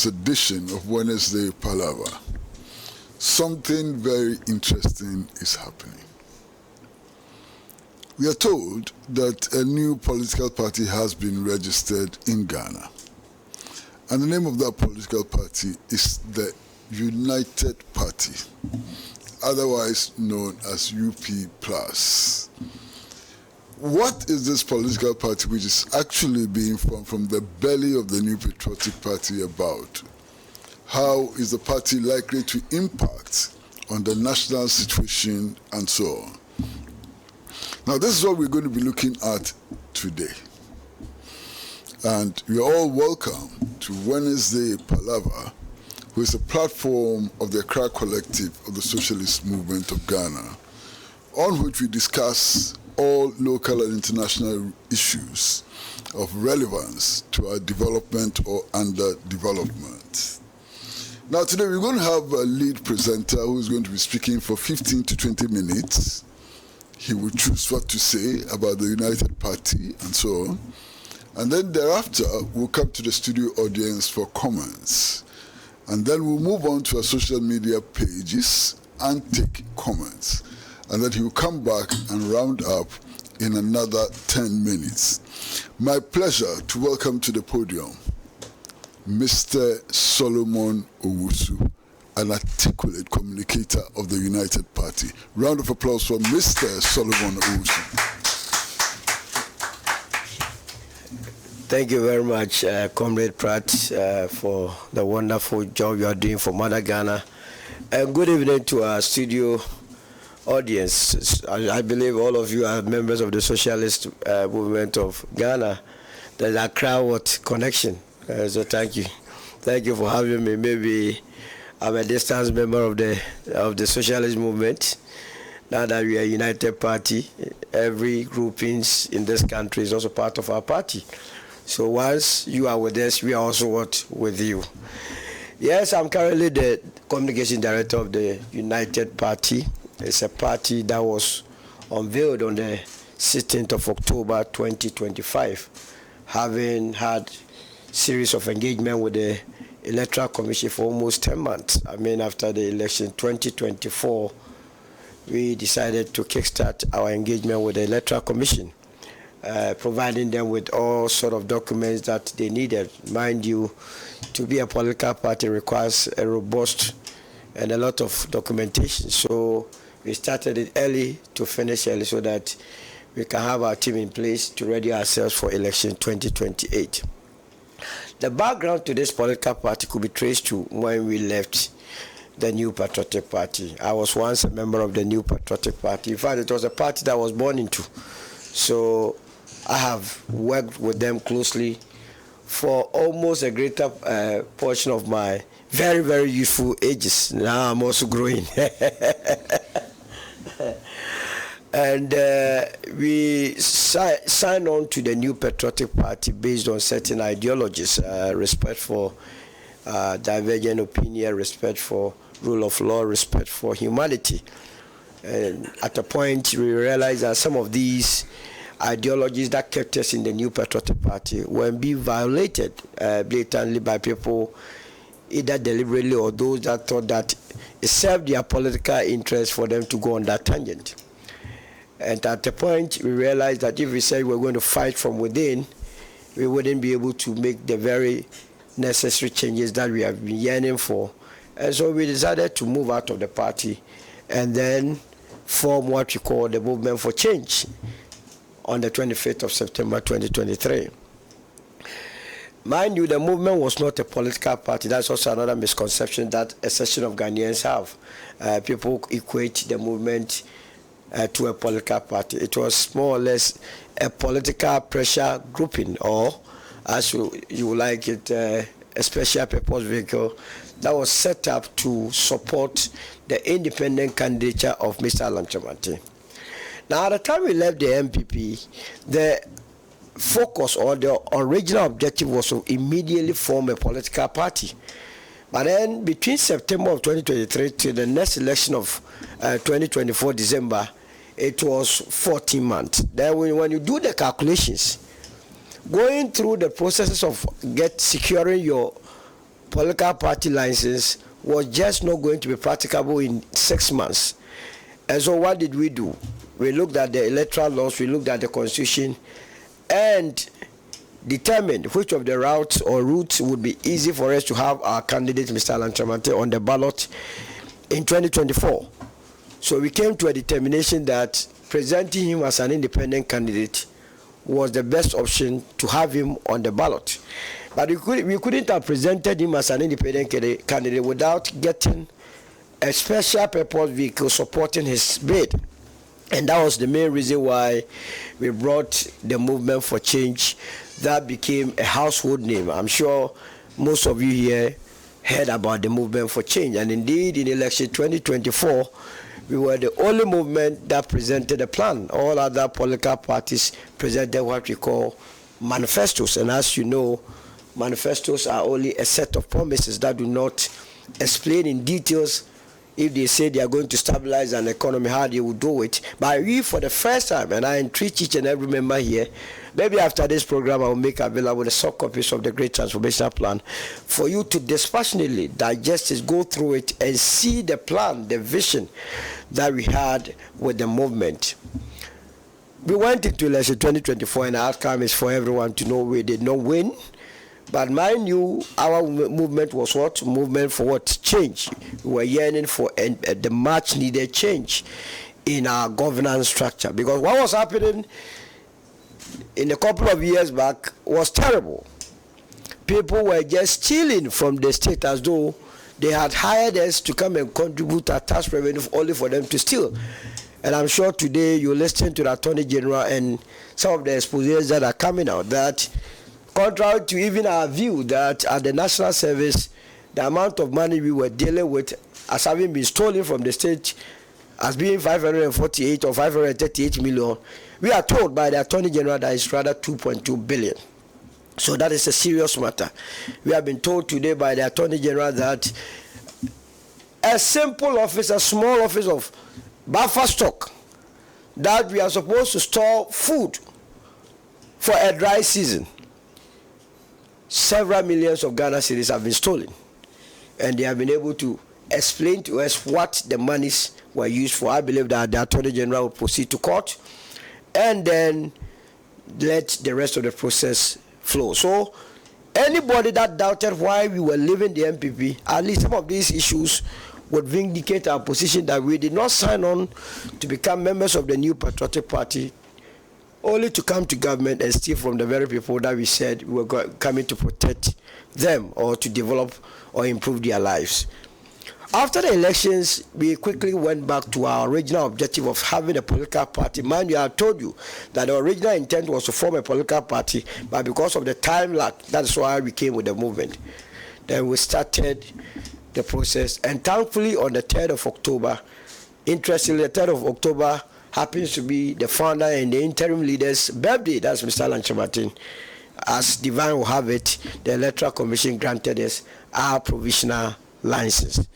this edition of Wednesday Palaver, something very interesting is happening. We are told that a new political party has been registered in Ghana. And the name of that political party is the United Party, otherwise known as UP+. What is this political party which is actually being formed from the belly of the New Patriotic Party about? How is the party likely to impact on the national situation and so on? Now, this is what we're going to be looking at today. And you're all welcome to Wednesday Palaver, who is a platform of the Accra Collective of the Socialist Movement of Ghana, on which we discuss all local and international issues of relevance to our development or underdevelopment. Now today we're going to have a lead presenter who is going to be speaking for 15 to 20 minutes. He will choose what to say about the United Party and so on. And then thereafter we'll come to the studio audience for comments. And then we'll move on to our social media pages and take comments. And then he will come back and round up in another 10 minutes. My pleasure to welcome to the podium Mr. Solomon Owusu, an articulate communicator of the United Party. Round of applause for Mr. Solomon Owusu. Thank you very much, Comrade Pratt, for the wonderful job you are doing for Mother Ghana. And good evening to our studio audience. I believe all of you are members of the Socialist Movement of Ghana. There's a crowd connection. So thank you. Thank you for having me. Maybe I'm a distance member of the Socialist Movement. Now that we are a United Party, every groupings in this country is also part of our party. So once you are with us, we are also with you. Yes, I'm currently the communication director of the United Party. It's a party that was unveiled on the 16th of October 2025, having had series of engagement with the Electoral Commission for almost 10 months. I mean, after the election 2024, we decided to kickstart our engagement with the Electoral Commission, providing them with all sort of documents that they needed. Mind you, to be a political party requires a robust and a lot of documentation. So we started it early to finish early so that we can have our team in place to ready ourselves for election 2028. The background to this political party could be traced to when we left the New Patriotic Party. I was once a member of the New Patriotic Party. In fact, it was a party that I was born into. So I have worked with them closely for almost a greater portion of my very, very youthful ages. Now I'm also growing. And we signed on to the New Patriotic Party based on certain ideologies, respect for divergent opinion, respect for rule of law, respect for humanity. And at a point, we realized that some of these ideologies that kept us in the New Patriotic Party were being violated blatantly by people, either deliberately or those that thought that it served their political interest for them to go on that tangent. And at the point, we realized that if we said we're going to fight from within, we wouldn't be able to make the very necessary changes that we have been yearning for. And so we decided to move out of the party and then form what we call the Movement for Change on the 25th of September 2023. Mind you, the movement was not a political party. That's also another misconception that a section of Ghanaians have. People equate the movement to a political party. It was more or less a political pressure grouping, or as you like it, a special purpose vehicle that was set up to support the independent candidature of Mr. Alan Chamante. Now, at the time we left the MPP, the focus or the original objective was to immediately form a political party. But then between September of 2023 to the next election of 2024 December, it was 14 months. Then when you do the calculations, going through the processes of securing your political party license was just not going to be practicable in 6 months. And so what did we do? We looked at the electoral laws, we looked at the constitution, and determined which of the routes would be easy for us to have our candidate, Mr. Alan Tramante, on the ballot in 2024. So we came to a determination that presenting him as an independent candidate was the best option to have him on the ballot. But we couldn't have presented him as an independent candidate without getting a special purpose vehicle supporting his bid. And that was the main reason why we brought the Movement for Change. That became a household name. I'm sure most of you here heard about the Movement for Change. And indeed, in election 2024, we were the only movement that presented a plan. All other political parties presented what we call manifestos. And as you know, manifestos are only a set of promises that do not explain in details. If they say they are going to stabilize an economy, how they will do it. But we, for the first time, and I entreat each and every member here, maybe after this program I will make available the soft copies of the Great Transformational Plan for you to dispassionately digest it, go through it, and see the plan, the vision that we had with the movement. We went into election 2024, and the outcome is for everyone to know we did not win. But mind you, our movement was what? Movement for what? Change. We were yearning for the much needed change in our governance structure. Because what was happening in a couple of years back was terrible. People were just stealing from the state as though they had hired us to come and contribute our tax revenue only for them to steal. And I'm sure today you listen to the Attorney General and some of the exposés that are coming out that, contrary to even our view that at the National Service, the amount of money we were dealing with as having been stolen from the state as being 548 or 538 million, we are told by the Attorney General that it's rather 2.2 billion. So that is a serious matter. We have been told today by the Attorney General that a simple office, a small office of buffer stock, that we are supposed to store food for a dry season, several millions of Ghana cedis have been stolen, and they have been able to explain to us what the monies were used for. I believe that the Attorney General will proceed to court and then let the rest of the process flow. So anybody that doubted why we were leaving the MPP, at least some of these issues would vindicate our position that we did not sign on to become members of the new Patriotic Party only to come to government and steal from the very people that we said we were coming to protect them or to develop or improve their lives. After the elections, we quickly went back to our original objective of having a political party. Mind you, I told you that the original intent was to form a political party, but because of the time lag, that's why we came with the movement. Then we started the process, and thankfully on the 3rd of October, interestingly, the 3rd of October happens to be the founder and the interim leader's birthday. That's Mr. Alan Tramante. As divine will have it, the Electoral Commission granted us our provisional license.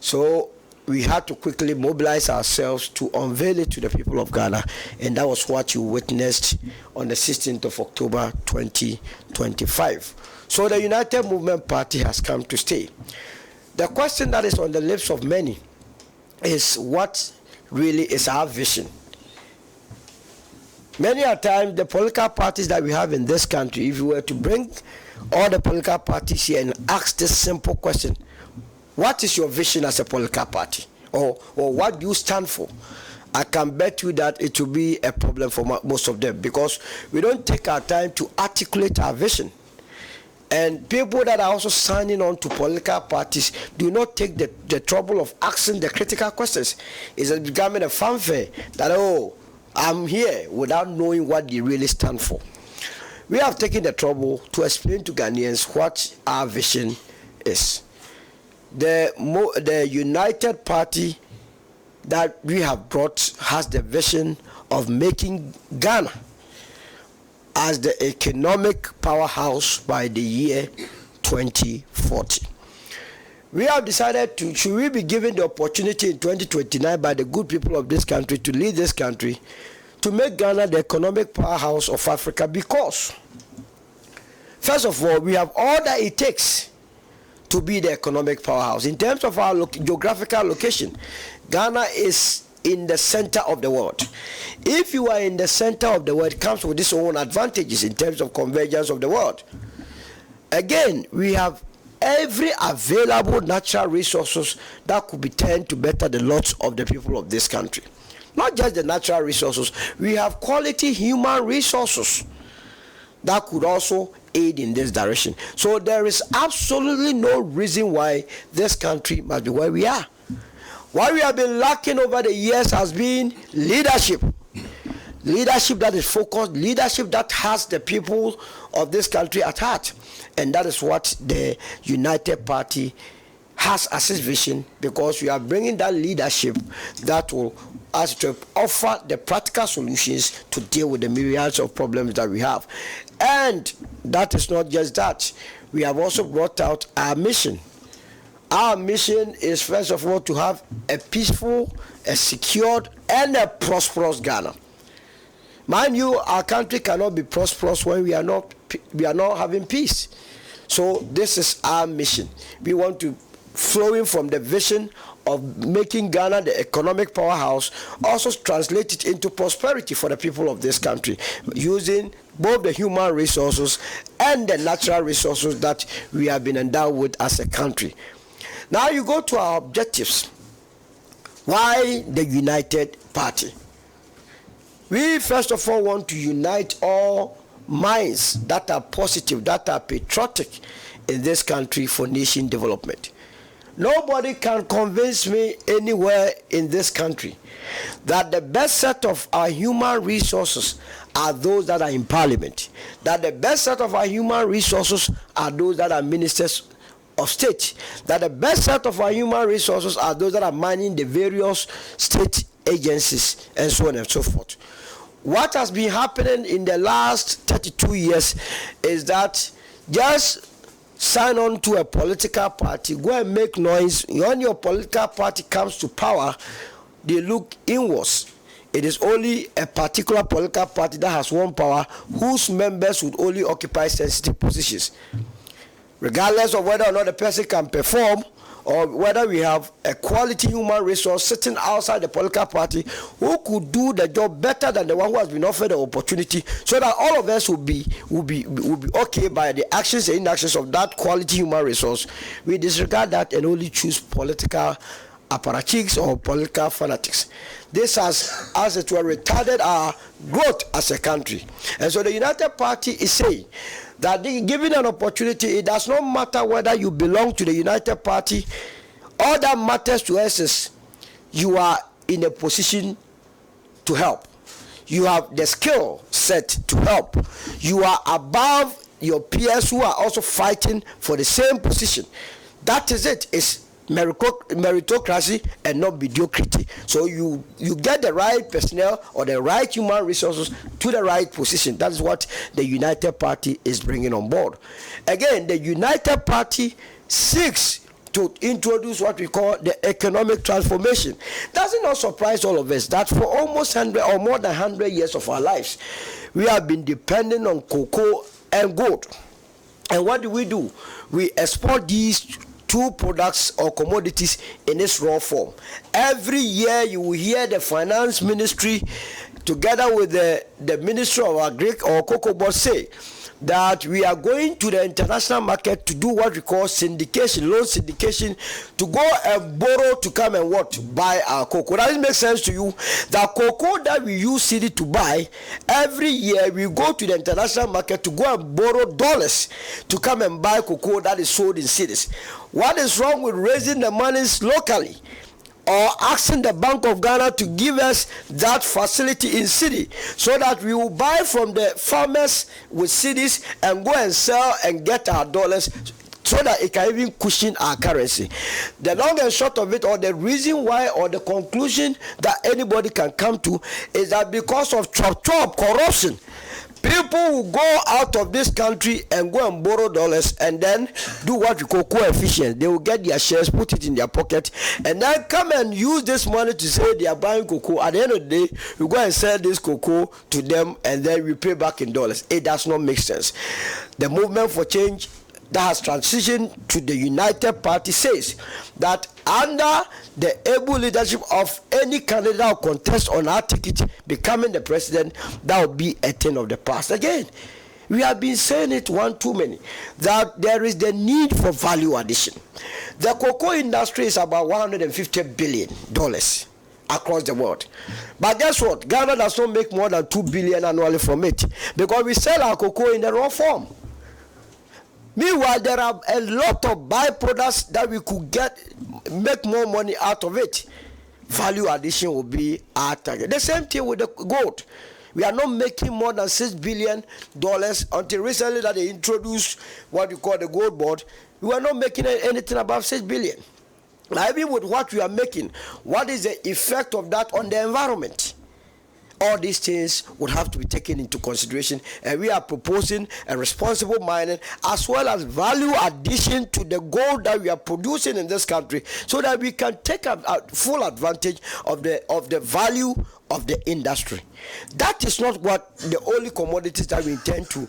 So we had to quickly mobilize ourselves to unveil it to the people of Ghana, and that was what you witnessed on the 16th of October 2025. So the United Movement Party has come to stay. The question that is on the lips of many is what really is our vision. Many a time, the political parties that we have in this country, if you were to bring all the political parties here and ask this simple question, what is your vision as a political party? Or what do you stand for? I can bet you that it will be a problem for most of them, because we don't take our time to articulate our vision. And people that are also signing on to political parties do not take the trouble of asking the critical questions. It's becoming a fanfare that, oh, I'm here, without knowing what they really stand for. We have taken the trouble to explain to Ghanaians what our vision is. The United Party that we have brought has the vision of making Ghana as the economic powerhouse by the year 2040. We have decided to, should we be given the opportunity in 2029 by the good people of this country to lead this country, to make Ghana the economic powerhouse of Africa, because, first of all, we have all that it takes to be the economic powerhouse. In terms of our geographical location, Ghana is in the center of the world. If you are in the center of the world, it comes with its own advantages in terms of convergence of the world. Again, we have every available natural resources that could be turned to better the lots of the people of this country. Not just the natural resources, we have quality human resources that could also aid in this direction. So there is absolutely no reason why this country must be where we are. What we have been lacking over the years has been leadership. Leadership that is focused, leadership that has the people of this country at heart. And that is what the United Party has as its vision, because we are bringing that leadership that will offer the practical solutions to deal with the myriads of problems that we have. And that is not just that. We have also brought out our mission. Our mission is, first of all, to have a peaceful, a secured, and a prosperous Ghana. Mind you, our country cannot be prosperous when we are not having peace. So this is our mission. We want to, flowing from the vision of making Ghana the economic powerhouse, also translate it into prosperity for the people of this country, using both the human resources and the natural resources that we have been endowed with as a country. Now you go to our objectives. Why the United Party? We first of all want to unite all minds that are positive, that are patriotic in this country for nation development. Nobody can convince me anywhere in this country that the best set of our human resources are those that are in parliament, that the best set of our human resources are those that are ministers of state, that the best set of our human resources are those that are managing the various state agencies and so on and so forth. What has been happening in the last 32 years is that just sign on to a political party, go and make noise. When your political party comes to power, they look inwards. It is only a particular political party that has one power, whose members would only occupy sensitive positions. Regardless of whether or not the person can perform, or whether we have a quality human resource sitting outside the political party who could do the job better than the one who has been offered the opportunity, so that all of us will be okay by the actions and inactions of that quality human resource. We disregard that and only choose political apparatchiks or political fanatics. This has, as it were, retarded our growth as a country. And so the United Party is saying that given an opportunity, it does not matter whether you belong to the United Party. All that matters to us is you are in a position to help. You have the skill set to help. You are above your peers who are also fighting for the same position. That is it. It's meritocracy and not mediocrity. So you get the right personnel or the right human resources to the right position. That is what the United Party is bringing on board. Again, the United Party seeks to introduce what we call the economic transformation. Does it not surprise all of us that for almost 100 or more than 100 years of our lives, we have been dependent on cocoa and gold? And what do? We export these two products or commodities in its raw form. Every year you will hear the finance ministry together with the Ministry of Agri or Cocoa Board say that we are going to the international market to do what we call syndication, loan syndication, to go and borrow to come and buy our cocoa. Does it make sense to you? The cocoa that we use cedi to buy, every year we go to the international market to go and borrow dollars to come and buy cocoa that is sold in cedis. What is wrong with raising the monies locally, or asking the Bank of Ghana to give us that facility in cedi, so that we will buy from the farmers with cedis and go and sell and get our dollars, so that it can even cushion our currency? The long and short of it, or the reason why, or the conclusion that anybody can come to, is that because of chop corruption, people will go out of this country and go and borrow dollars and then do what we call coefficient. They will get their shares, put it in their pocket, and then come and use this money to say they are buying cocoa. At the end of the day, we go and sell this cocoa to them and then we pay back in dollars. It does not make sense. The movement for change that has transitioned to the United Party says that under the able leadership of any candidate or contest on our ticket becoming the president, that will be a thing of the past. Again, we have been saying it one too many, that there is the need for value addition. The cocoa industry is about $150 billion across the world. But guess what? Ghana does not make more than $2 billion annually from it, because we sell our cocoa in the raw form. Meanwhile, there are a lot of byproducts that we could make more money out of it. Value addition will be our target. The same thing with the gold. We are not making more than $6 billion until recently that they introduced what you call the gold board. We are not making anything above $6 billion. Now, even with what we are making, what is the effect of that on the environment? All these things would have to be taken into consideration, and we are proposing a responsible mining as well as value addition to the gold that we are producing in this country, so that we can take a full advantage of the value of the industry. That is not what the only commodities that we intend to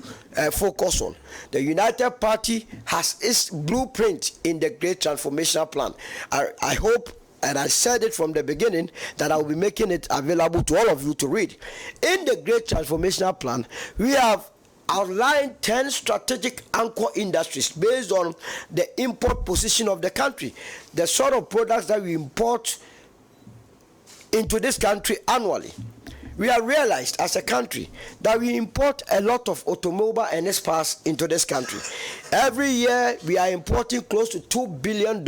focus on. The United Party has its blueprint in the Great Transformational Plan. I hope, and I said it from the beginning, that I will be making it available to all of you to read. In the Great Transformational Plan, we have outlined 10 strategic anchor industries based on the import position of the country, the sort of products that we import into this country annually. We have realized as a country that we import a lot of automobile and spares into this country. Every year we are importing close to $2 billion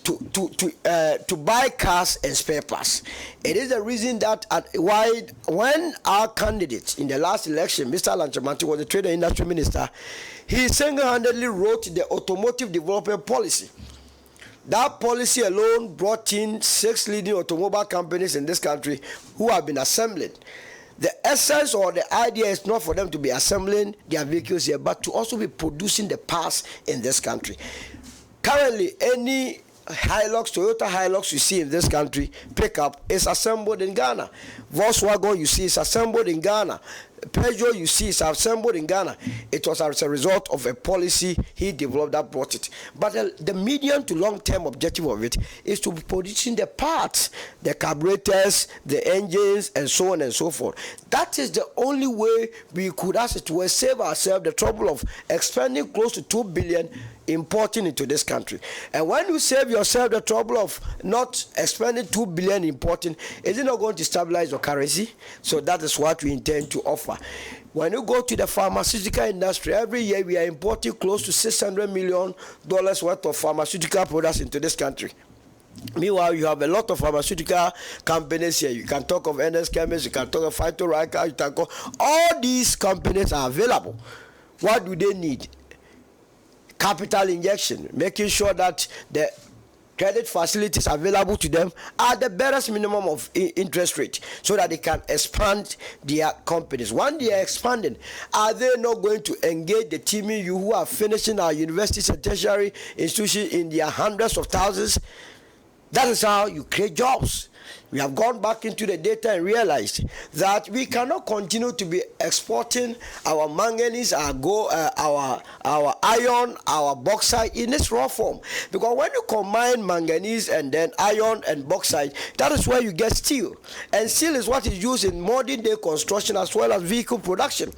to buy cars and spare parts. It is the reason that when our candidate in the last election, Mr. Lanchamanti, was the trade and industry minister, he single-handedly wrote the automotive development policy. That policy alone brought in 6 leading automobile companies in this country who have been assembling. The essence or the idea is not for them to be assembling their vehicles here, but to also be producing the parts in this country. Currently, any Toyota Hilux you see in this country, pickup, is assembled in Ghana. Volkswagen you see is assembled in Ghana. Peugeot you see is assembled in Ghana. It was as a result of a policy he developed that brought it. But the medium to long term objective of it is to be producing the parts, the carburetors, the engines, and so on and so forth. That is the only way we could, as it were, save ourselves the trouble of expending close to $2 billion importing into this country. And when you save yourself the trouble of not expending $2 billion importing, is it not going to stabilize your currency? So that is what we intend to offer. When you go to the pharmaceutical industry, every year we are importing close to $600 million worth of pharmaceutical products into this country. Meanwhile, you have a lot of pharmaceutical companies here. You can talk of NS Chemist, you can talk of Phytorika, you can talk. All these companies are available. What do they need? Capital injection, making sure that the credit facilities available to them are the barest minimum of interest rate, so that they can expand their companies. When they are expanding, are they not going to engage the team in you who are finishing our universities and tertiary institutions in their hundreds of thousands? That is how you create jobs. We have gone back into the data and realized that we cannot continue to be exporting our manganese, our gold, our iron, our bauxite in its raw form. Because when you combine manganese and then iron and bauxite, that is where you get steel. And steel is what is used in modern day construction as well as vehicle production.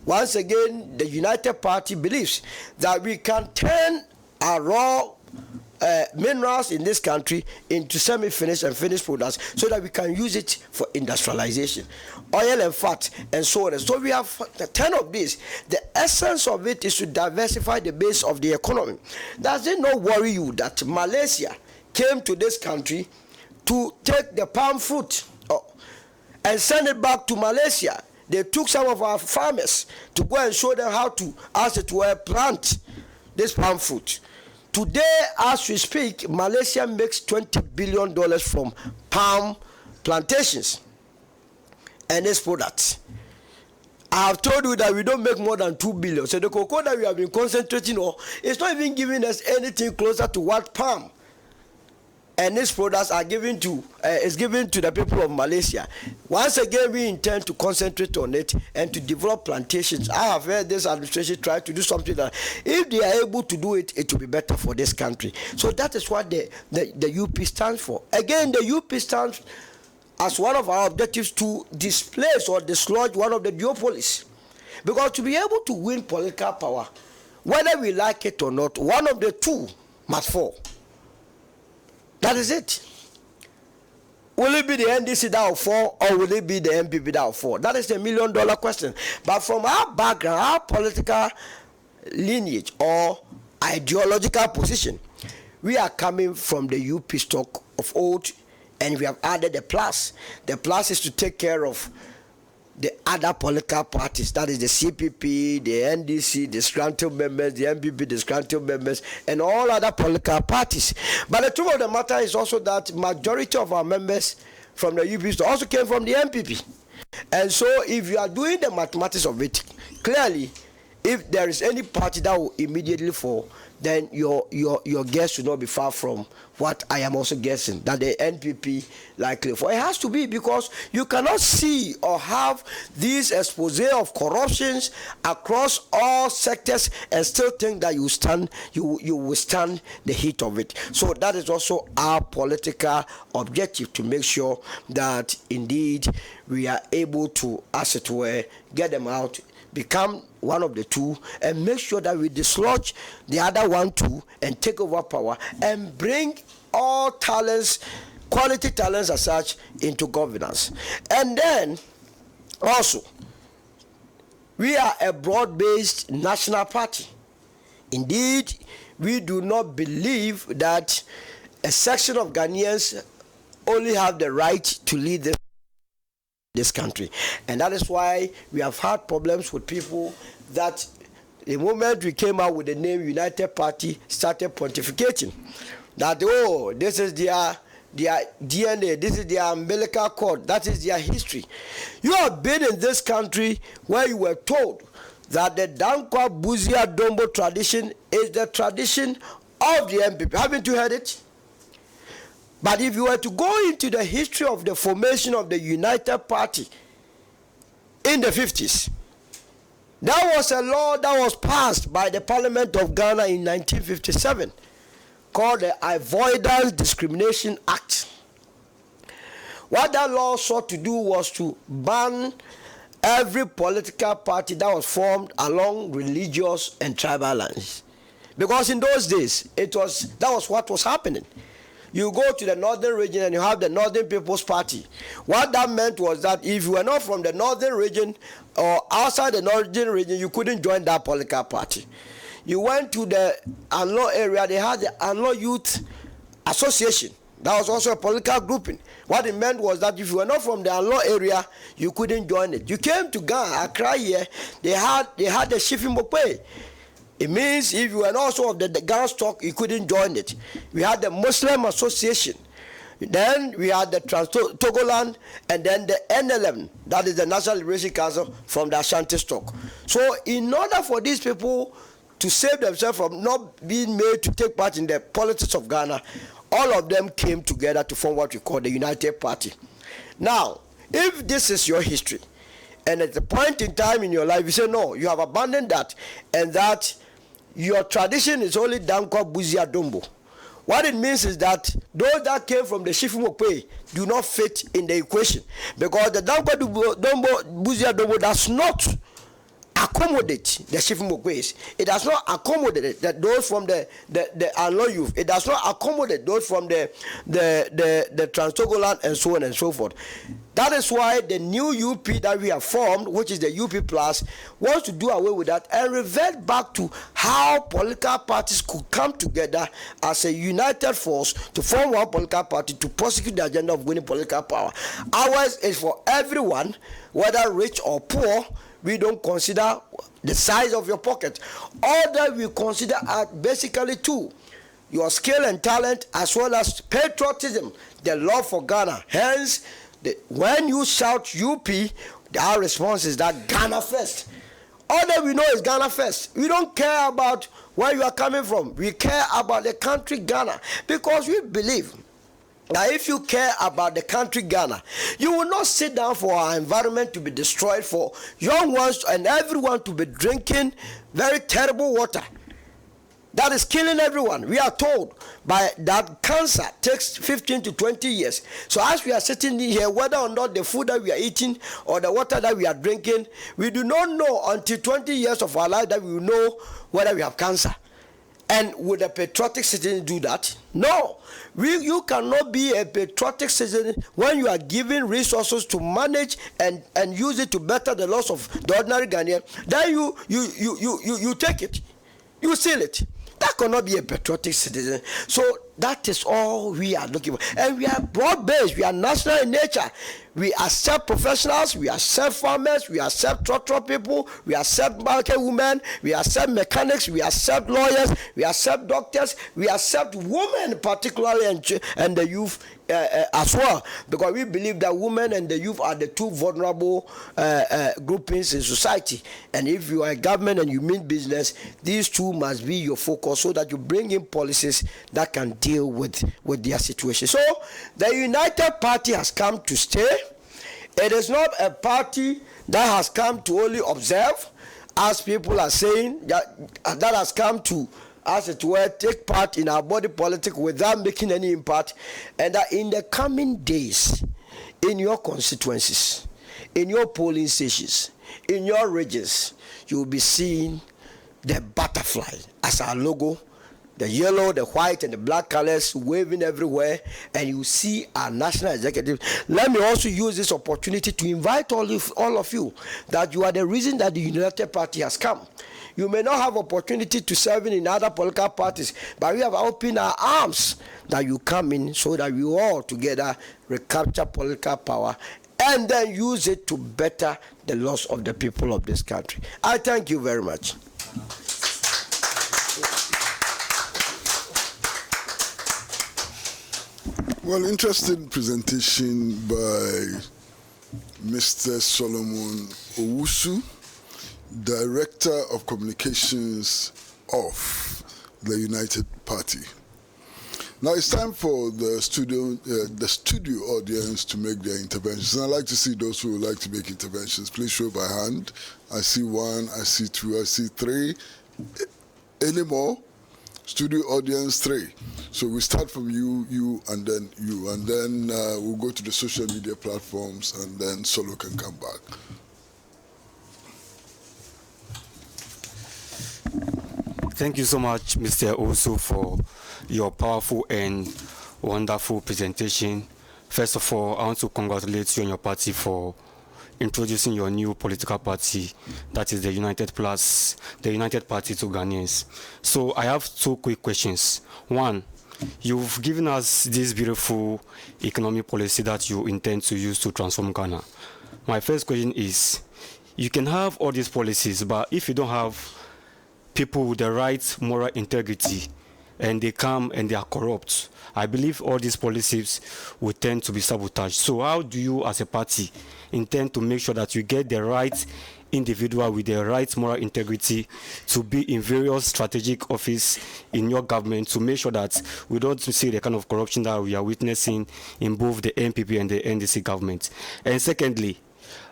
Once again, the United Party believes that we can turn our raw minerals in this country into semi-finished and finished products, so that we can use it for industrialization, oil and fat, and so on. So we have 10 of these. The essence of it is to diversify the base of the economy. Does it not worry you that Malaysia came to this country to take the palm fruit and send it back to Malaysia? They took some of our farmers to go and show them how to, as it were, plant this palm fruit. Today, as we speak, Malaysia makes $20 billion from palm plantations and its products. I have told you that we don't make more than $2 billion. So the cocoa that we have been concentrating on is not even giving us anything closer to what palm and these products are given to the people of Malaysia. Once again, we intend to concentrate on it and to develop plantations. I have heard this administration try to do something that, if they are able to do it, it will be better for this country. So that is what the UP stands for. Again, the UP stands as one of our objectives to displace or dislodge one of the duopolies. Because to be able to win political power, whether we like it or not, one of the two must fall. That is it. Will it be the NDC that will fall, or will it be the MPP that will fall? That is the $1 million question. But from our background, our political lineage or ideological position, we are coming from the UP stock of old, and we have added the plus. The plus is to take care of the other political parties, that is the CPP, the NDC, the disgruntled members, the MPP, disgruntled members, and all other political parties. But the truth of the matter is also that majority of our members from the UP also came from the MPP. And so if you are doing the mathematics of it, clearly, if there is any party that will immediately fall, then your guess should not be far from what I am also guessing, that the NPP likely fall. It has to be, because you cannot see or have this expose of corruptions across all sectors and still think that you will stand the heat of it. So that is also our political objective, to make sure that indeed we are able to, as it were, get them out, become one of the two, and make sure that we dislodge the other one too, and take over power and bring all talents, quality talents as such, into governance. And then also, we are a broad-based national party. Indeed, we do not believe that a section of Ghanaians only have the right to lead this country. And that is why we have had problems with people that the moment we came out with the name United Party started pontificating that, oh, this is their DNA, this is their umbilical cord, that is their history. You have been in this country where you were told that the Dankwa Buzia Dombo tradition is the tradition of the MPP. Haven't you heard it? But if you were to go into the history of the formation of the United Party in the 50s, there was a law that was passed by the Parliament of Ghana in 1957 called the Avoidance Discrimination Act. What that law sought to do was to ban every political party that was formed along religious and tribal lines. Because in those days, that was what was happening. You go to the northern region and you have the Northern People's Party. What that meant was that if you were not from the northern region or outside the northern region, you couldn't join that political party. You went to the Anlo area, they had the Anlo Youth Association. That was also a political grouping. What it meant was that if you were not from the Anlo area, you couldn't join it. You came to Ghana, Accra here, they had the Shifim Mokwe. It means if you were also of the Ghana stock, you couldn't join it. We had the Muslim Association. Then we had the Trans-Togoland, and then the NLM, that is the National Liberation Council, from the Ashanti stock. So in order for these people to save themselves from not being made to take part in the politics of Ghana, all of them came together to form what we call the United Party. Now, if this is your history, and at the point in time in your life you say, no, you have abandoned that, and that your tradition is only Dankwa Buzia Dombo, what it means is that those that came from the Shifumokwe do not fit in the equation, because the Dankwa Buzia Dombo does not accommodate the Shifumokwe's. It does not accommodate those from the Anlo Youth. It does not accommodate those from the Trans-Togoland and so on and so forth. That is why the new UP that we have formed, which is the UP Plus, wants to do away with that and revert back to how political parties could come together as a united force to form one political party to prosecute the agenda of winning political power. Ours is for everyone, whether rich or poor. We don't consider the size of your pocket. All that we consider are basically two: your skill and talent, as well as patriotism, the love for Ghana. Hence, when you shout UP, our response is that Ghana first. All that we know is Ghana first. We don't care about where you are coming from. We care about the country Ghana, because we believe Now, if you care about the country Ghana, you will not sit down for our environment to be destroyed, for young ones and everyone to be drinking very terrible water that is killing everyone. We are told by that cancer takes 15 to 20 years. So as we are sitting here, whether or not the food that we are eating or the water that we are drinking, we do not know until 20 years of our life that we will know whether we have cancer. And would a patriotic citizen do that? No. You cannot be a patriotic citizen when you are given resources to manage and use it to better the loss of the ordinary Ghanaian. Then you take it, you steal it. That cannot be a patriotic citizen. So that is all we are looking for. And we are broad-based. We are national in nature. We accept professionals. We accept farmers. We accept tractor people. We accept market women. We accept mechanics. We accept lawyers. We accept doctors. We accept women particularly and the youth as well. Because we believe that women and the youth are the two vulnerable groupings in society. And if you are a government and you mean business, these two must be your focus so that you bring in policies that can deal with their situation. So the United Party has come to stay. It is not a party that has come to only observe, as people are saying, that has come to, as it were, take part in our body politic without making any impact. And that in the coming days, in your constituencies, in your polling stations, in your regions, you will be seeing the butterfly as our logo, the yellow, the white, and the black colors waving everywhere, and you see our national executive. Let me also use this opportunity to invite all of you that you are the reason that the United Party has come. You may not have opportunity to serve in other political parties, but we have opened our arms that you come in so that we all together recapture political power and then use it to better the loss of the people of this country. I thank you very much. Well, interesting presentation by Mr. Solomon Owusu, Director of Communications of the United Party. Now it's time for the studio audience to make their interventions. And I'd like to see those who would like to make interventions. Please show by hand. I see one, I see two, I see three. Any more? Studio audience, three. So we start from you, and then you, and then we'll go to the social media platforms, and then Solo can come back. Thank you so much, Mr. Osu, for your powerful and wonderful presentation. First of all, I want to congratulate you and your party for introducing your new political party, that is the United Party to Ghanaians. So I have two quick questions. One, you've given us this beautiful economic policy that you intend to use to transform Ghana. My first question is, you can have all these policies, but if you don't have people with the right moral integrity and they come and they are corrupt, I believe all these policies will tend to be sabotaged. So how do you as a party intend to make sure that you get the right individual with the right moral integrity to be in various strategic office in your government to make sure that we don't see the kind of corruption that we are witnessing in both the NPP and the NDC government? And secondly,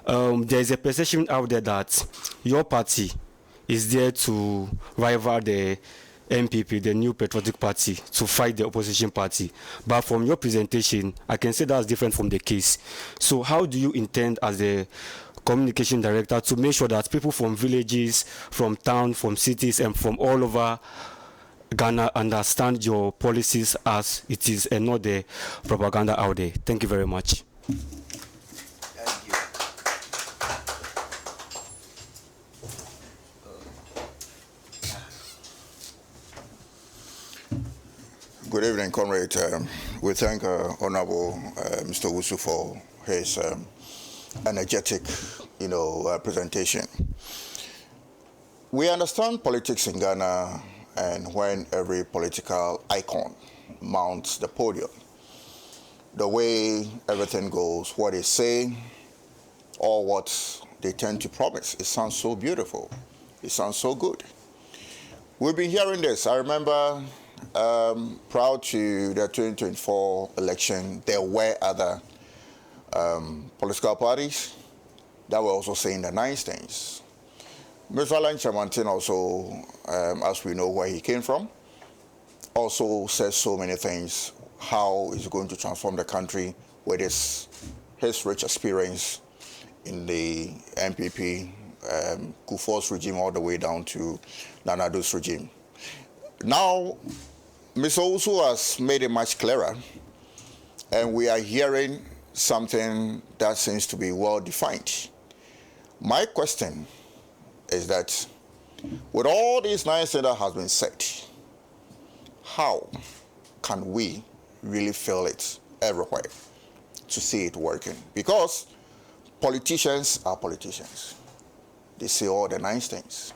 there is a perception out there that your party is there to rival the NPP, the New Patriotic Party, to fight the opposition party. But from your presentation, I can say that's different from the case. So how do you intend as the communication director to make sure that people from villages, from town, from cities, and from all over Ghana understand your policies as it is and not the propaganda out there? Thank you very much. Good evening, comrade. We thank Honorable Mr. Wusu for his energetic, presentation. We understand politics in Ghana, and when every political icon mounts the podium, the way everything goes, what they say, or what they tend to promise, it sounds so beautiful. It sounds so good. We've been hearing this. I remember Prior to the 2024 election, there were other political parties that were also saying the nice things. Mr. Alan Chamantin also, as we know where he came from, also says so many things, how he's going to transform the country with his rich experience in the MPP, Kufuor's regime all the way down to Nana Ado's regime. Now, Mr. Owusu has made it much clearer, and we are hearing something that seems to be well defined. My question is that with all these nice things that has been said, how can we really feel it everywhere to see it working? Because politicians are politicians. They say all the nice things.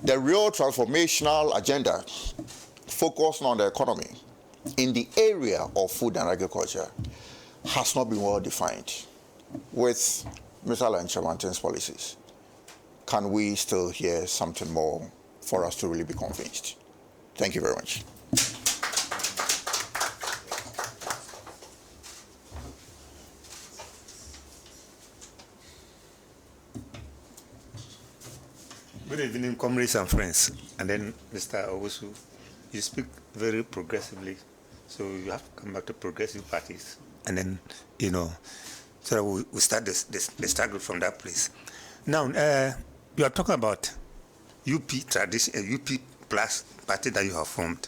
The real transformational agenda focusing on the economy in the area of food and agriculture has not been well defined with Mr. Alan Chamantin's policies. Can we still hear something more for us to really be convinced? Thank you very much. Good evening, comrades and friends. And then, Mr. Owusu, you speak very progressively, so you have to come back to progressive parties. And then, so that we start the struggle from that place. Now, you are talking about UP tradition, UP plus party that you have formed.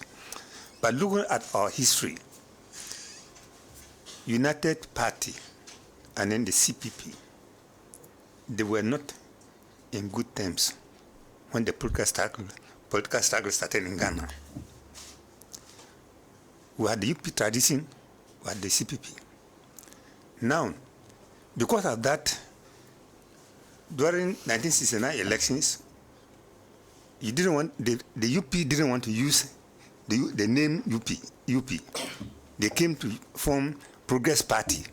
But looking at our history, United Party and then the CPP, they were not in good terms when the political struggle started in Ghana. We had the UP tradition, we had the CPP. Now, because of that, during 1969 elections, you didn't want the UP didn't want to use the name UP. They came to form Progress Party.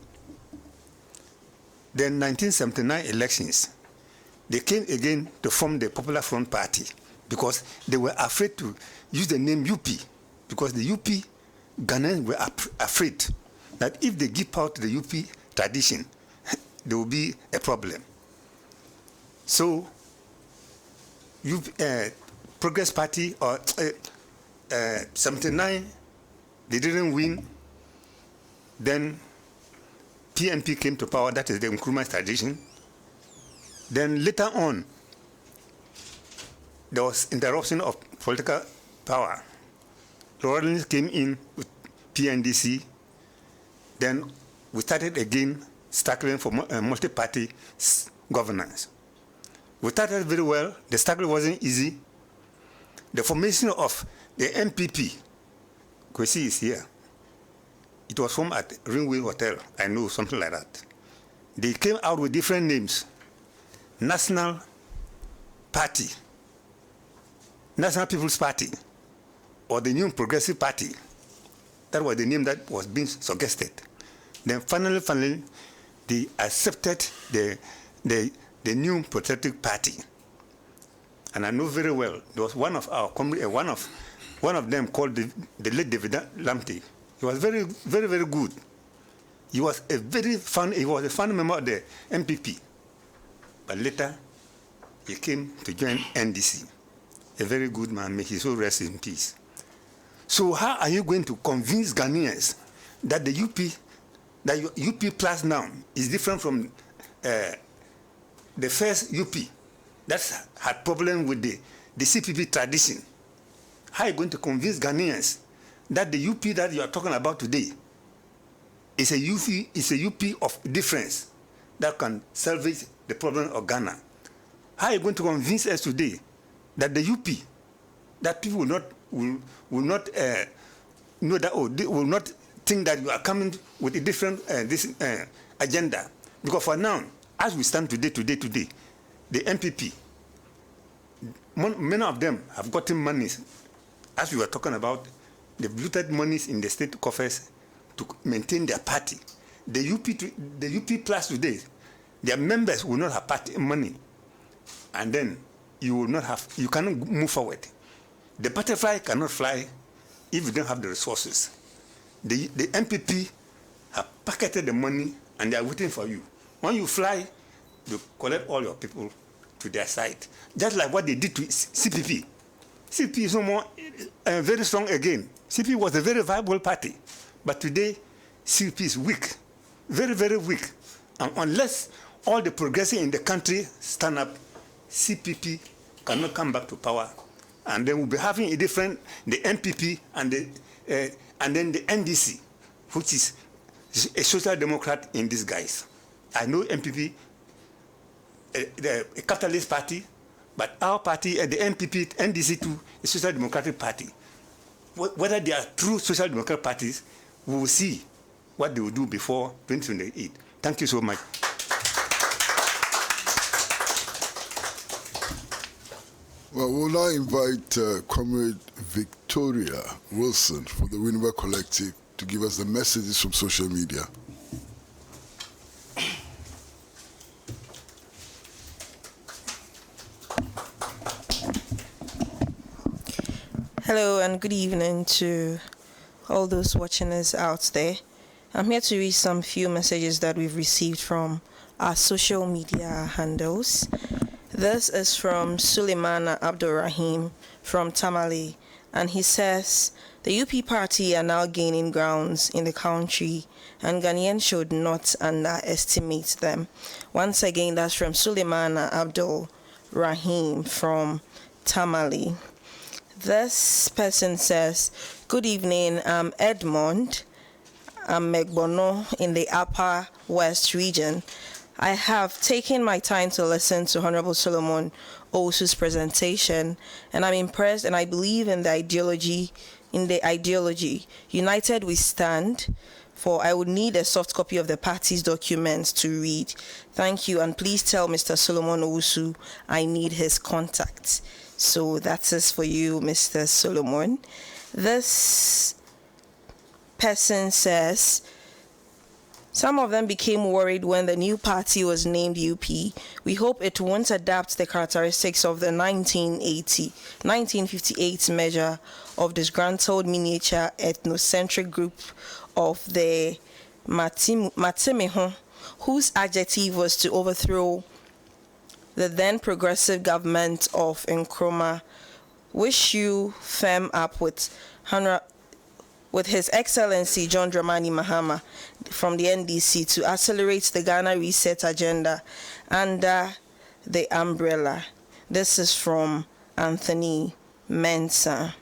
Then 1979 elections, they came again to form the Popular Front Party because they were afraid to use the name UP, because the UP Ghanaians were afraid that if they give out the UP tradition, there will be a problem. So, Progress Party or 79, they didn't win. Then PNP came to power, that is the Nkrumah tradition. Then later on, there was interruption of political power. Lawrence came in with PNDC. Then we started again struggling for multi-party governance. We started very well. The struggle wasn't easy. The formation of the MPP, Kwesi is here. It was formed at Ringway Hotel. I know, something like that. They came out with different names. National Party, National People's Party, or the New Progressive Party. That was the name that was being suggested. Then finally, they accepted the New Patriotic Party. And I know very well, there was one of our one of them called the late David Lamptey. He was very, very, very good. He was a fun member of the MPP. But later, he came to join NDC. A very good man, may his soul rest in peace. So how are you going to convince Ghanaians that the UP plus now is different from the first UP that had problem with the CPP tradition? How are you going to convince Ghanaians that the UP that you are talking about today is a UP of difference that can salvage the problem of Ghana? How are you going to convince us today that the UP, that people will not know that, or they will not think that you are coming with a different agenda? Because for now, as we stand today, the MPP, many of them have gotten monies, as we were talking about, they've looted monies in the state coffers to maintain their party. The UP plus today, their members will not have party money, and then you cannot move forward. The butterfly cannot fly if you don't have the resources. The MPP have pocketed the money and they are waiting for you. When you fly, they collect all your people to their side. Just like what they did to CPP. CPP is no more very strong again. CPP was a very viable party. But today, CPP is weak. Very, very weak. And unless all the progressive in the country stand up, CPP cannot come back to power. And then we'll be having a different, the MPP and then the NDC, which is a social democrat in disguise. I know MPP, a capitalist party, but our party, the MPP, NDC too, a social democratic party. Whether they are true social democratic parties, we will see what they will do before 2028. Thank you so much. Well, we'll now invite Comrade Victoria Wilson from the Winneba Collective to give us the messages from social media. Hello and good evening to all those watching us out there. I'm here to read some few messages that we've received from our social media handles. This is from Suleimana Abdurrahim from Tamale, and he says, the UP party are now gaining grounds in the country and Ghanaians should not underestimate them. Once again, that's from Suleimana Abdurrahim from Tamale. This person says, good evening, I'm Edmond. I'm Megbono in the Upper West region. I have taken my time to listen to Honorable Solomon Owusu's presentation, and I'm impressed, and I believe in the ideology. United we stand, for I would need a soft copy of the party's documents to read. Thank you, and please tell Mr. Solomon Owusu I need his contact. So that is for you, Mr. Solomon. This person says, some of them became worried when the new party was named UP. We hope it won't adapt the characteristics of the 1958 measure of disgruntled miniature ethnocentric group of the Matimeho, whose adjective was to overthrow the then progressive government of Nkrumah. Wish you firm up with His Excellency John Dramani Mahama from the NDC to accelerate the Ghana Reset agenda under the umbrella. This is from Anthony Mensah.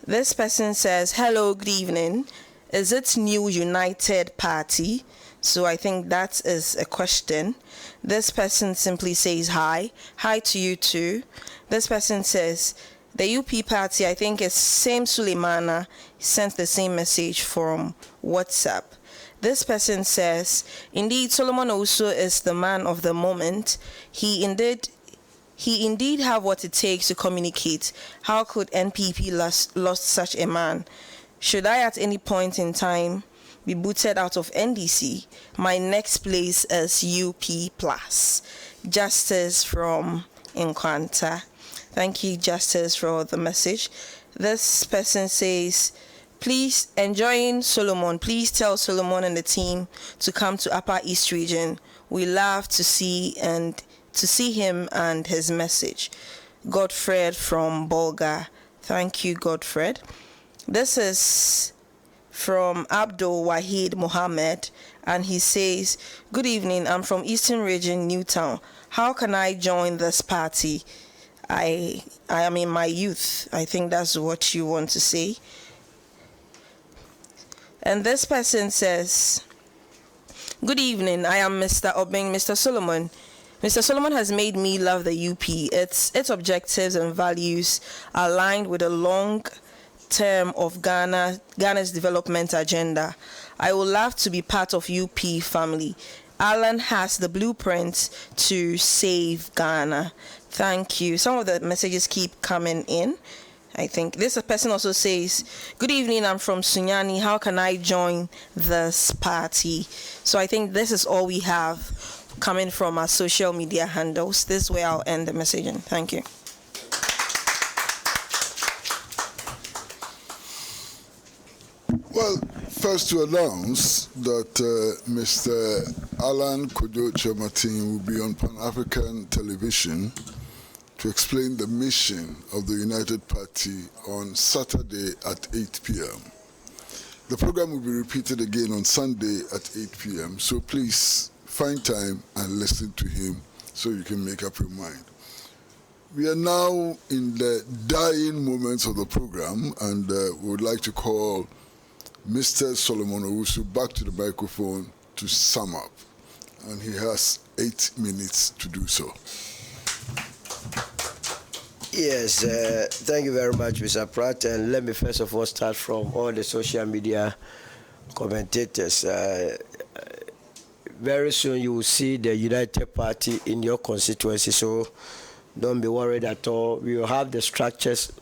This person says, hello, good evening. Is it New United Party? So I think that is a question. This person simply says hi. Hi to you too. This person says, the UP party, I think it's same Suleimana, sent the same message from WhatsApp. This person says, indeed, Solomon Owusu is the man of the moment. He indeed have what it takes to communicate. How could NPP lost such a man? Should I at any point in time be booted out of NDC? My next place is UP+. Justice from Nkwanta. Thank you, Justice, for the message. This person says, please, enjoying Solomon. Please tell Solomon and the team to come to Upper East Region. We love to see him and his message. Godfred from Bolga. Thank you, Godfred. This is from Abdul Wahid Mohammed, and he says, good evening, I'm from Eastern Region, Newtown. How can I join this party? I am in my youth. I think that's what you want to say. And this person says, good evening, I am Mr. Obeng, Mr. Solomon. Mr. Solomon has made me love the UP. Its objectives and values are aligned with the long term of Ghana's development agenda. I would love to be part of UP family. Alan has the blueprint to save Ghana. Thank you. Some of the messages keep coming in. I think this person also says, good evening, I'm from Sunyani. How can I join this party? So I think this is all we have coming from our social media handles. This way I'll end the messaging. Thank you. first to announce that Mr. Alan Kojo Chematin will be on Pan-African television to explain the mission of the United Party on Saturday at 8 p.m. The program will be repeated again on Sunday at 8 p.m. So please find time and listen to him so you can make up your mind. We are now in the dying moments of the program, and we would like to call Mr. Solomon Owusu back to the microphone to sum up. And he has 8 minutes to do so. Yes, thank you very much, Mr. Pratt. And let me first of all start from all the social media commentators. Very soon you will see the United Party in your constituency, so don't be worried at all. We will have the structures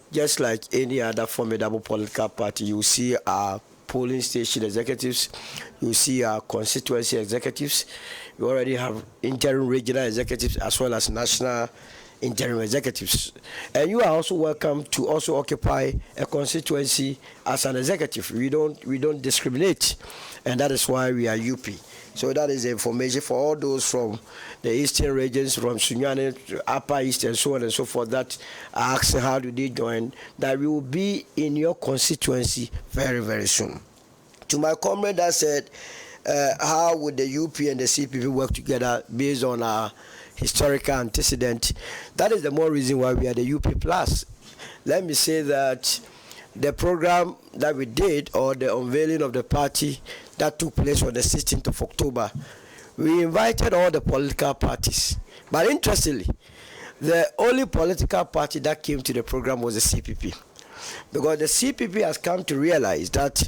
just like any other formidable political party. You will see our polling station executives, you will see our constituency executives. We already have interim regional executives as well as national interim executives. And you are also welcome to also occupy a constituency as an executive. We don't discriminate, and that is why we are UP. So that is the information for all those from the eastern regions, from Sunyani to Upper East and so on and so forth, that are asking how do they join, that we will be in your constituency very, very soon. To my comrade that said, how would the UP and the CPP work together based on our historical antecedent? That is the more reason why we are the UP Plus. Let me say that the program that we did, or the unveiling of the party that took place on the 16th of October, we invited all the political parties. But interestingly, the only political party that came to the program was the CPP. Because the CPP has come to realize that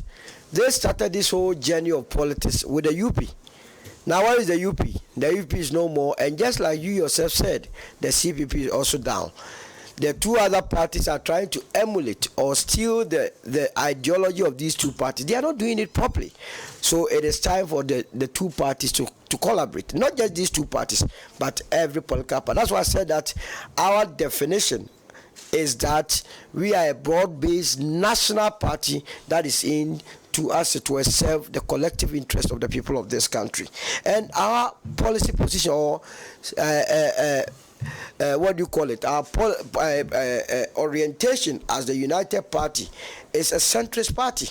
they started this whole journey of politics with the UP. Now, what is the UP? The UP is no more, and just like you yourself said, the CPP is also down. The two other parties are trying to emulate or steal the ideology of these two parties. They are not doing it properly. So it is time for the two parties to collaborate. Not just these two parties, but every political party. That's why I said that our definition is that we are a broad-based national party that is in to us to serve the collective interest of the people of this country. And our policy position, or what do you call it? Our orientation as the United Party is a centrist party.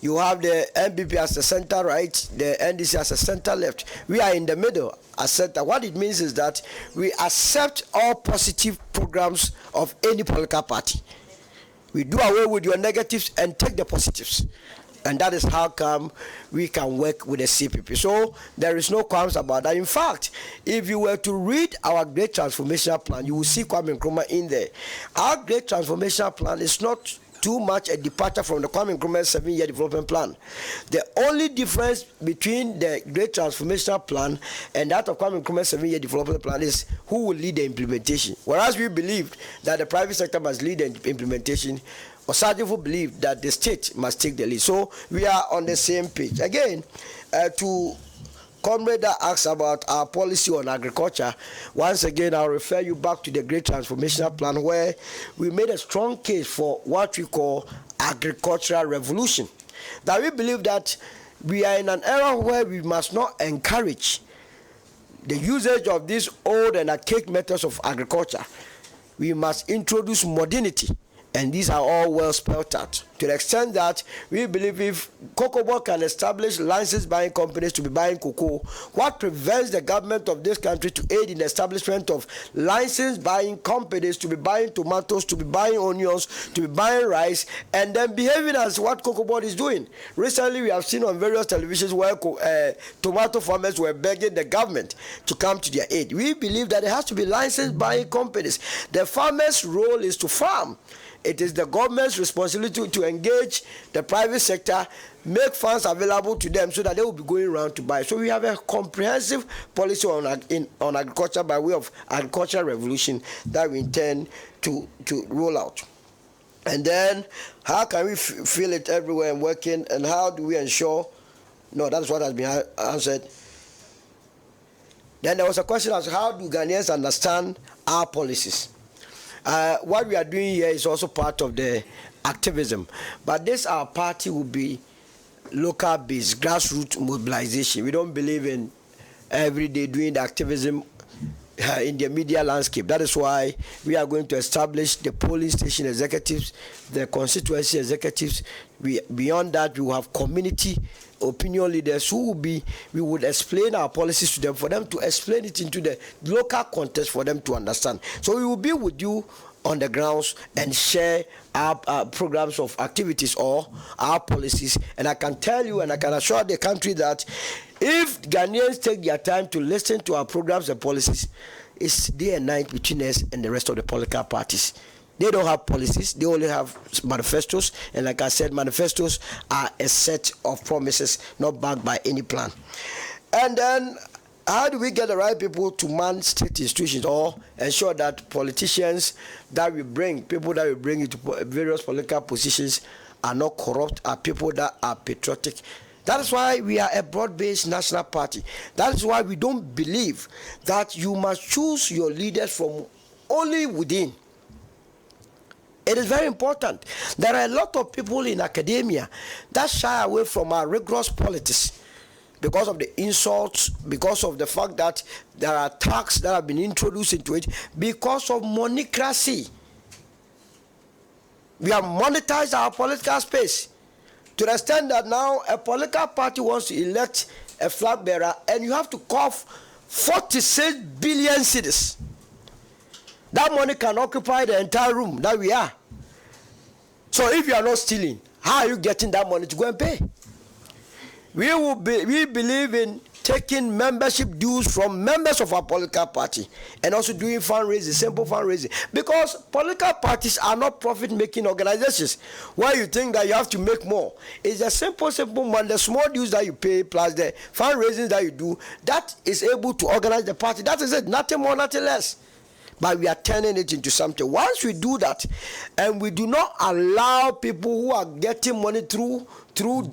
You have the NPP as the center right, the NDC as a center left. We are in the middle as center. What it means is that we accept all positive programs of any political party. We do away with your negatives and take the positives. And that is how come we can work with the CPP. So there is no qualms about that. In fact, if you were to read our Great Transformation Plan, you will see Kwame Nkrumah in there. Our Great Transformation Plan is not too much a departure from the Kwame Nkrumah 7-year development plan. The only difference between the Great Transformation Plan and that of Kwame Nkrumah 7-year development plan is who will lead the implementation. Whereas we believed that the private sector must lead the implementation, Osagyefo believed that the state must take the lead. So we are on the same page. Again, to comrade that asks about our policy on agriculture, once again, I'll refer you back to the Great Transformational Plan, where we made a strong case for what we call agricultural revolution. That we believe that we are in an era where we must not encourage the usage of these old and archaic methods of agriculture. We must introduce modernity. And these are all well spelled out, to the extent that we believe if Cocoa Board can establish license buying companies to be buying cocoa, what prevents the government of this country to aid in the establishment of license buying companies to be buying tomatoes, to be buying onions, to be buying rice, and then behaving as what Cocoa Board is doing? Recently, we have seen on various televisions where tomato farmers were begging the government to come to their aid. We believe that it has to be license buying companies. The farmer's role is to farm. It is the government's responsibility to engage the private sector, make funds available to them so that they will be going around to buy. So we have a comprehensive policy on agriculture by way of agricultural revolution that we intend to roll out. And then how can we feel it everywhere and working, and how do we ensure? No, that's what has been answered. Then there was a question as how do Ghanaians understand our policies? What we are doing here is also part of the activism. But this our party will be local based, grassroots mobilization. We don't believe in every day doing the activism in the media landscape. That is why we are going to establish the polling station executives, the constituency executives. Beyond that, we will have community opinion leaders who will be, we would explain our policies to them, for them to explain it into the local context for them to understand. So we will be with you on the grounds and share our programs of activities or our policies. And I can tell you and I can assure the country that if Ghanaians take their time to listen to our programs and policies, it's day and night between us and the rest of the political parties. They don't have policies, they only have manifestos, and like I said, manifestos are a set of promises not backed by any plan. And then how do we get the right people to man state institutions or ensure that politicians that we bring, people that we bring into various political positions are not corrupt, are people that are patriotic? That is why we are a broad-based national party. That is why we don't believe that you must choose your leaders from only within. It is very important. There are a lot of people in academia that shy away from our rigorous politics because of the insults, because of the fact that there are tax that have been introduced into it, because of monocracy. We have monetized our political space to the extent that now a political party wants to elect a flag bearer and you have to cough 46 billion cedis. That money can occupy the entire room that we are. So if you are not stealing, how are you getting that money to go and pay? We believe in taking membership dues from members of our political party and also doing fundraising, simple fundraising, because political parties are not profit-making organizations where you think that you have to make more. It's a simple money, the small dues that you pay plus the fundraising that you do, that is able to organize the party. That is it, nothing more, nothing less. But we are turning it into something. Once we do that, and we do not allow people who are getting money through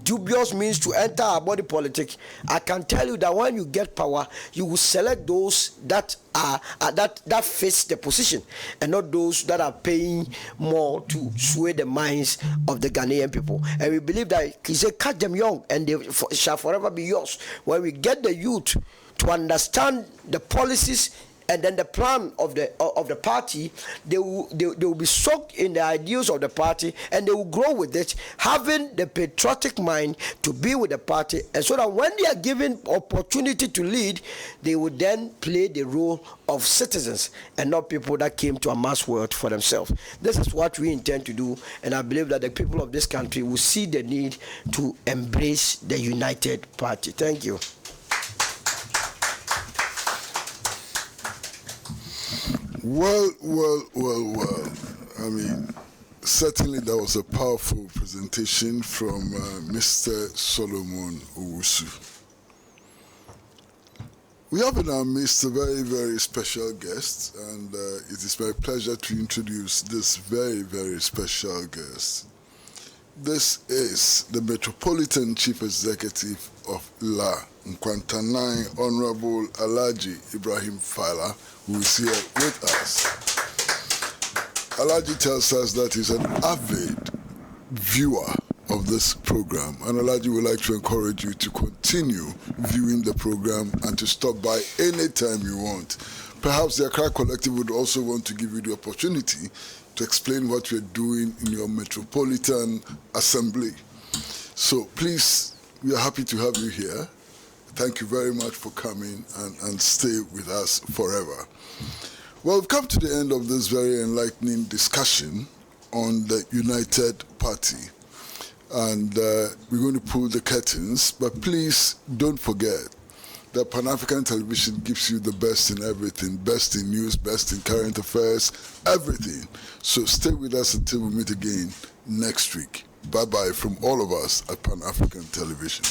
dubious means to enter our body politic, I can tell you that when you get power, you will select those that are that fits the position, and not those that are paying more to sway the minds of the Ghanaian people. And we believe that he said, "Catch them young, and they shall forever be yours." When we get the youth to understand the policies and then the plan of the party, they will be soaked in the ideals of the party, and they will grow with it, having the patriotic mind to be with the party, and so that when they are given opportunity to lead, they will then play the role of citizens and not people that came to amass wealth for themselves. This is what we intend to do, and I believe that the people of this country will see the need to embrace the united party. Thank you. Well. I mean, certainly that was a powerful presentation from Mr. Solomon Owusu. We have in our midst a very, very special guest, and it is my pleasure to introduce this very, very special guest. This is the Metropolitan Chief Executive of La Nkwantanai, Honorable Alhaji Ibrahim Fala, who is here with us. Alhaji tells us that he's an avid viewer of this program, and Alhaji would like to encourage you to continue viewing the program and to stop by anytime you want. Perhaps the Accra Collective would also want to give you the opportunity to explain what you're doing in your Metropolitan Assembly. So please, we are happy to have you here. Thank you very much for coming, and stay with us forever. Well, we've come to the end of this very enlightening discussion on the United Party. And we're going to pull the curtains, but please don't forget that Pan-African Television gives you the best in everything, best in news, best in current affairs, everything. So stay with us until we meet again next week. Bye-bye from all of us at Pan-African Television.